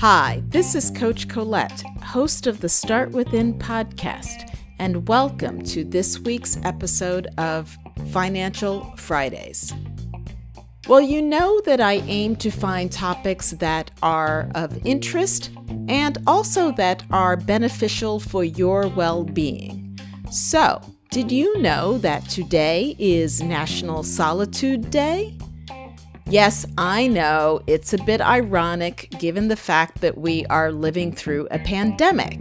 Hi, this is Coach Colette, host of the Start Within podcast, and welcome to this week's episode of Financial Fridays. Well, you know that I aim to find topics that are of interest and also that are beneficial for your well-being. So, did you know that today is National Solitude Day? Yes, I know it's a bit ironic given the fact that we are living through a pandemic.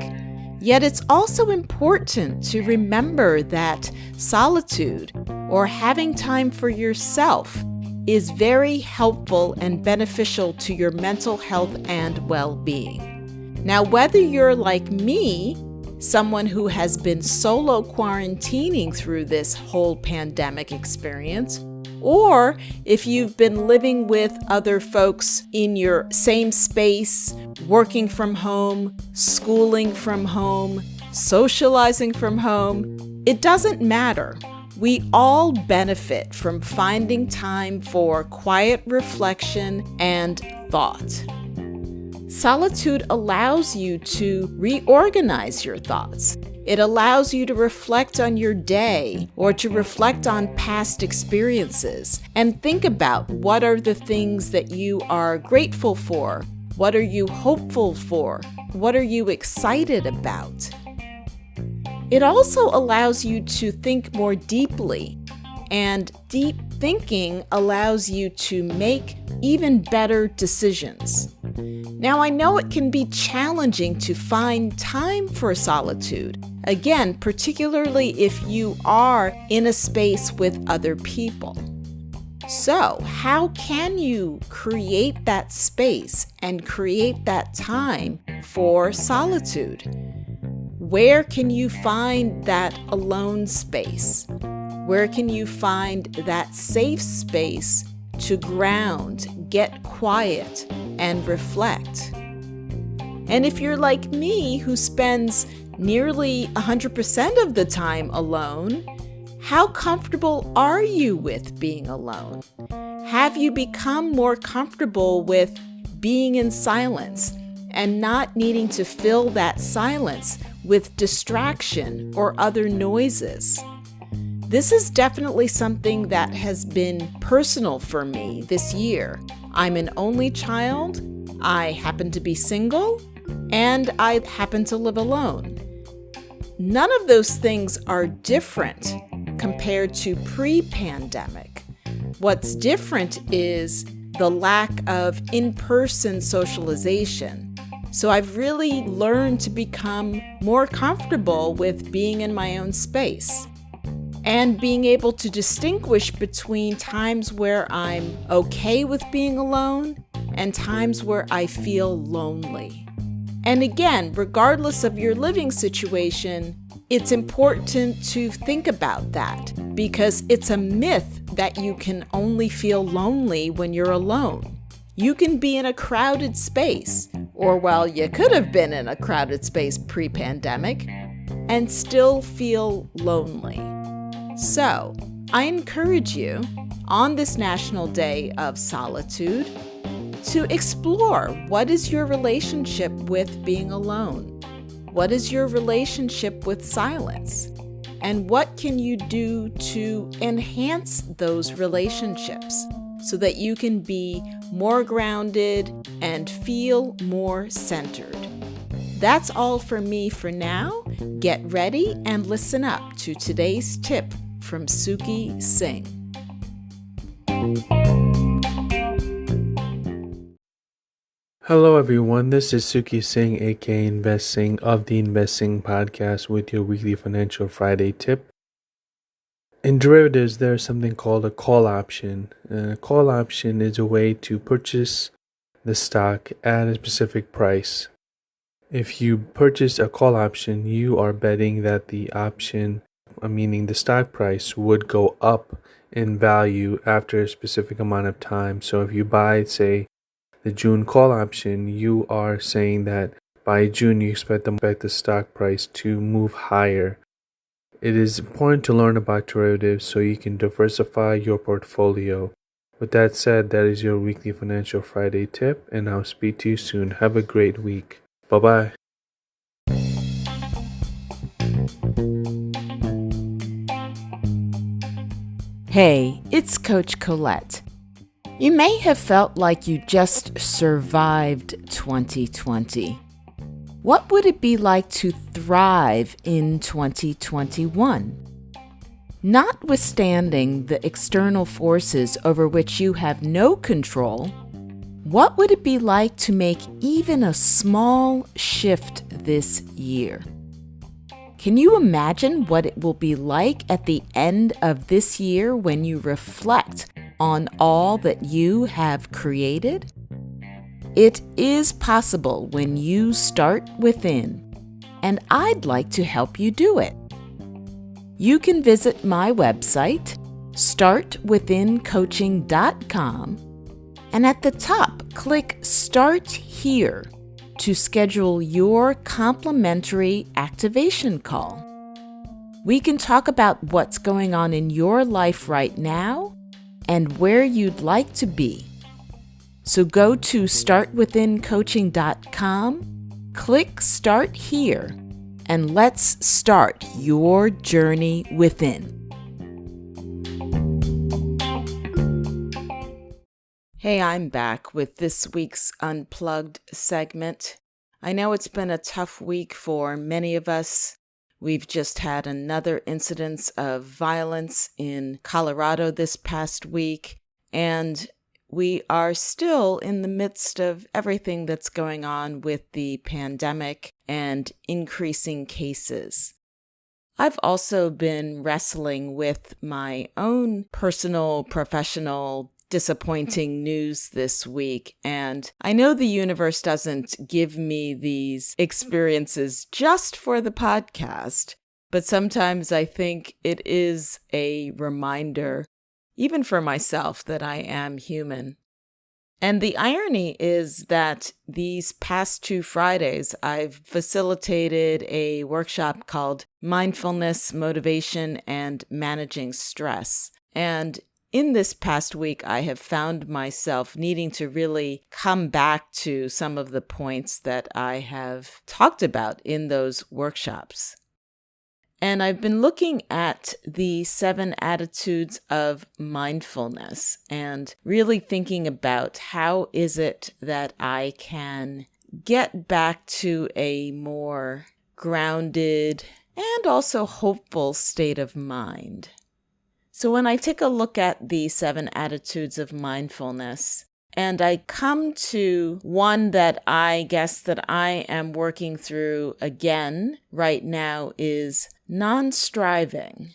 Yet it's also important to remember that solitude, or having time for yourself, is very helpful and beneficial to your mental health and well-being. Now, whether you're like me, someone who has been solo quarantining through this whole pandemic experience, or if you've been living with other folks in your same space, working from home, schooling from home, socializing from home, it doesn't matter. We all benefit from finding time for quiet reflection and thought. Solitude allows you to reorganize your thoughts. It allows you to reflect on your day or to reflect on past experiences and think about what are the things that you are grateful for, what are you hopeful for, what are you excited about. It also allows you to think more deeply, and deep thinking allows you to make even better decisions. Now, I know it can be challenging to find time for solitude, again, particularly if you are in a space with other people. So, how can you create that space and create that time for solitude? Where can you find that alone space? Where can you find that safe space to ground, get quiet, and reflect? And if you're like me, who spends nearly 100% of the time alone, how comfortable are you with being alone? Have you become more comfortable with being in silence and not needing to fill that silence with distraction or other noises? This is definitely something that has been personal for me this year. I'm an only child, I happen to be single, and I happen to live alone. None of those things are different compared to pre-pandemic. What's different is the lack of in-person socialization. So I've really learned to become more comfortable with being in my own space and being able to distinguish between times where I'm okay with being alone and times where I feel lonely. And again, regardless of your living situation, it's important to think about that because it's a myth that you can only feel lonely when you're alone. You can be in a crowded space, or well, you could have been in a crowded space pre-pandemic, and still feel lonely. So, I encourage you on this National Day of Solitude to explore what is your relationship with being alone? What is your relationship with silence? And what can you do to enhance those relationships so that you can be more grounded and feel more centered? That's all for me for now. Get ready and listen up to today's tip from Suki Singh. Hello everyone, this is Suki Singh, aka Investing of the Investing Podcast with your weekly Financial Friday tip. In derivatives, there's something called a call option. A call option is a way to purchase the stock at a specific price. If you purchase a call option, you are betting that the option, meaning the stock price, would go up in value after a specific amount of time. So if you buy, say, the June call option, you are saying that by June you expect the stock price to move higher. It is important to learn about derivatives so you can diversify your portfolio. With that said, that is your weekly Financial Friday tip, and I'll speak to you soon. Have a great week. Bye-bye. Hey, it's Coach Colette. You may have felt like you just survived 2020. What would it be like to thrive in 2021? Notwithstanding the external forces over which you have no control, what would it be like to make even a small shift this year? Can you imagine what it will be like at the end of this year when you reflect on all that you have created? It is possible when you start within, and I'd like to help you do it. You can visit my website, startwithincoaching.com, and at the top, click Start Here to schedule your complimentary activation call. We can talk about what's going on in your life right now and where you'd like to be. So go to startwithincoaching.com, click Start Here, and let's start your journey within. Hey, I'm back with this week's Unplugged segment. I know it's been a tough week for many of us. We've just had another incidence of violence in Colorado this past week, and we are still in the midst of everything that's going on with the pandemic and increasing cases. I've also been wrestling with my own personal, professional, disappointing news this week, and I know the universe doesn't give me these experiences just for the podcast, but sometimes I think it is a reminder, even for myself, that I am human. And the irony is that these past 2 Fridays, I've facilitated a workshop called Mindfulness, Motivation, and Managing Stress. And in this past week, I have found myself needing to really come back to some of the points that I have talked about in those workshops. And I've been looking at the 7 attitudes of mindfulness and really thinking about how is it that I can get back to a more grounded and also hopeful state of mind. So when I take a look at the 7 attitudes of mindfulness, and I come to one that I guess that I am working through again right now is non-striving,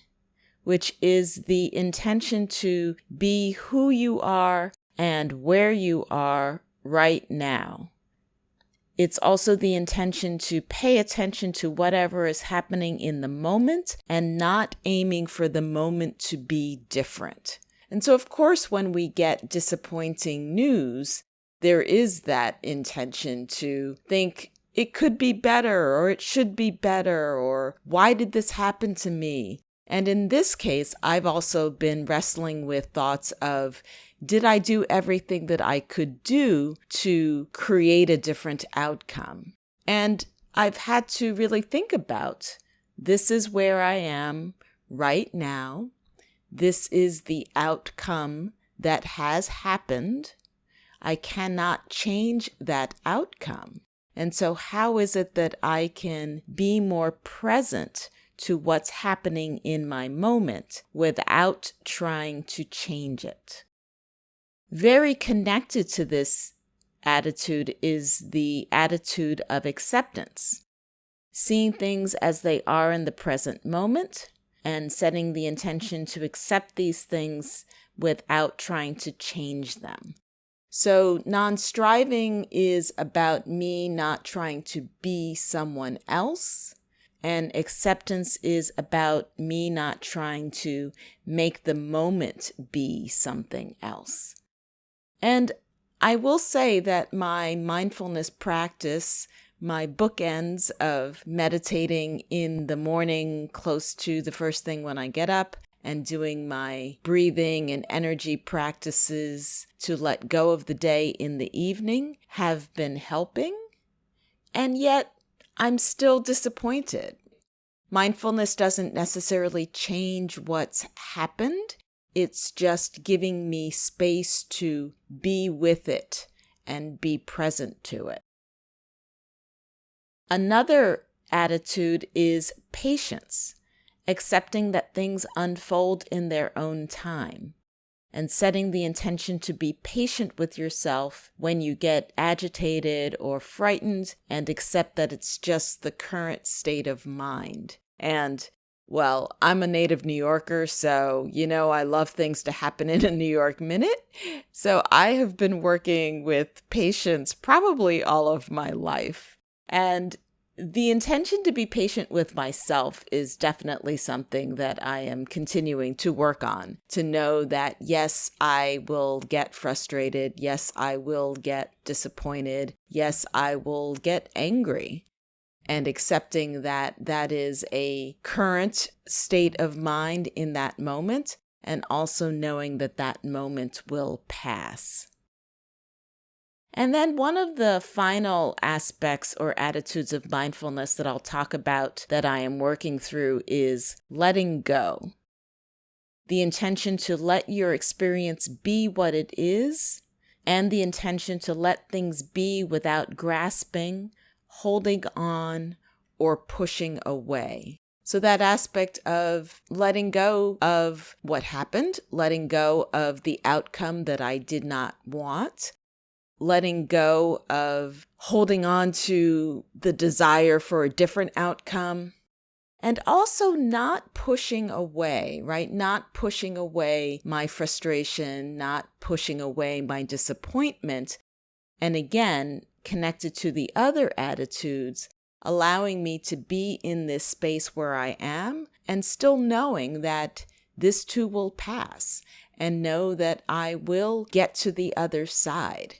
which is the intention to be who you are and where you are right now. It's also the intention to pay attention to whatever is happening in the moment and not aiming for the moment to be different. And so, of course, when we get disappointing news, there is that intention to think it could be better or it should be better or why did this happen to me? And in this case, I've also been wrestling with thoughts of, did I do everything that I could do to create a different outcome? And I've had to really think about, this is where I am right now. This is the outcome that has happened. I cannot change that outcome. And so how is it that I can be more present to what's happening in my moment without trying to change it? Very connected to this attitude is the attitude of acceptance. Seeing things as they are in the present moment and setting the intention to accept these things without trying to change them. So non-striving is about me not trying to be someone else, and acceptance is about me not trying to make the moment be something else. And I will say that my mindfulness practice, my bookends of meditating in the morning close to the first thing when I get up, and doing my breathing and energy practices to let go of the day in the evening have been helping. And yet, I'm still disappointed. Mindfulness doesn't necessarily change what's happened. It's just giving me space to be with it and be present to it. Another attitude is patience, accepting that things unfold in their own time, and setting the intention to be patient with yourself when you get agitated or frightened, and accept that it's just the current state of mind. And, well, I'm a native New Yorker, so, I love things to happen in a New York minute. So I have been working with patience probably all of my life. And the intention to be patient with myself is definitely something that I am continuing to work on, to know that, yes, I will get frustrated. Yes, I will get disappointed. Yes, I will get angry. And accepting that that is a current state of mind in that moment, and also knowing that that moment will pass. And then one of the final aspects or attitudes of mindfulness that I'll talk about that I am working through is letting go. The intention to let your experience be what it is, and the intention to let things be without grasping, holding on, or pushing away. So that aspect of letting go of what happened, letting go of the outcome that I did not want, letting go of holding on to the desire for a different outcome, and also not pushing away, right? Not pushing away my frustration, not pushing away my disappointment. And again, connected to the other attitudes, allowing me to be in this space where I am and still knowing that this too will pass and know that I will get to the other side.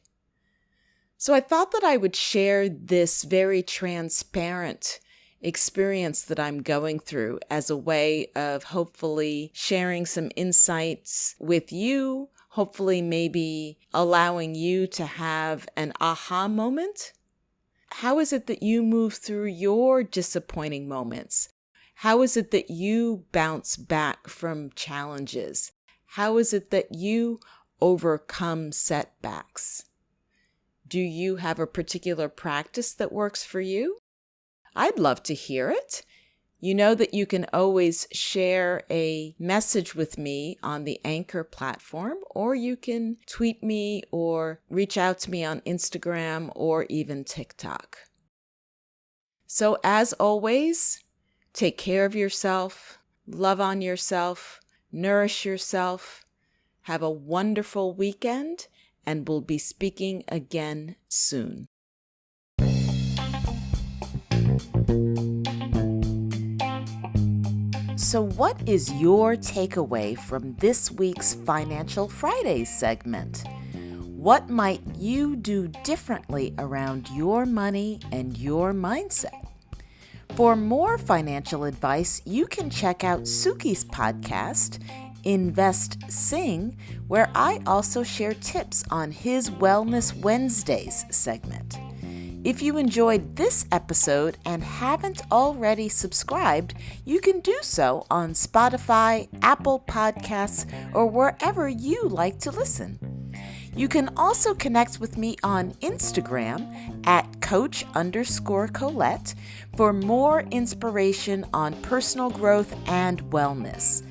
So I thought that I would share this very transparent experience that I'm going through as a way of hopefully sharing some insights with you, hopefully maybe allowing you to have an aha moment. How is it that you move through your disappointing moments? How is it that you bounce back from challenges? How is it that you overcome setbacks? Do you have a particular practice that works for you? I'd love to hear it. You know that you can always share a message with me on the Anchor platform, or you can tweet me or reach out to me on Instagram or even TikTok. So as always, take care of yourself, love on yourself, nourish yourself, have a wonderful weekend, and we'll be speaking again soon. So what is your takeaway from this week's Financial Fridays segment? What might you do differently around your money and your mindset? For more financial advice, you can check out Suki's podcast, Invest Sing, where I also share tips on his Wellness Wednesdays segment. If you enjoyed this episode and haven't already subscribed, you can do so on Spotify, Apple Podcasts, or wherever you like to listen. You can also connect with me on Instagram at Coach_Colette for more inspiration on personal growth and wellness.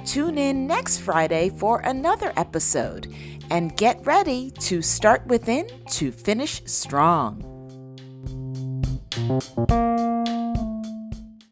Tune in next Friday for another episode and get ready to start within to finish strong.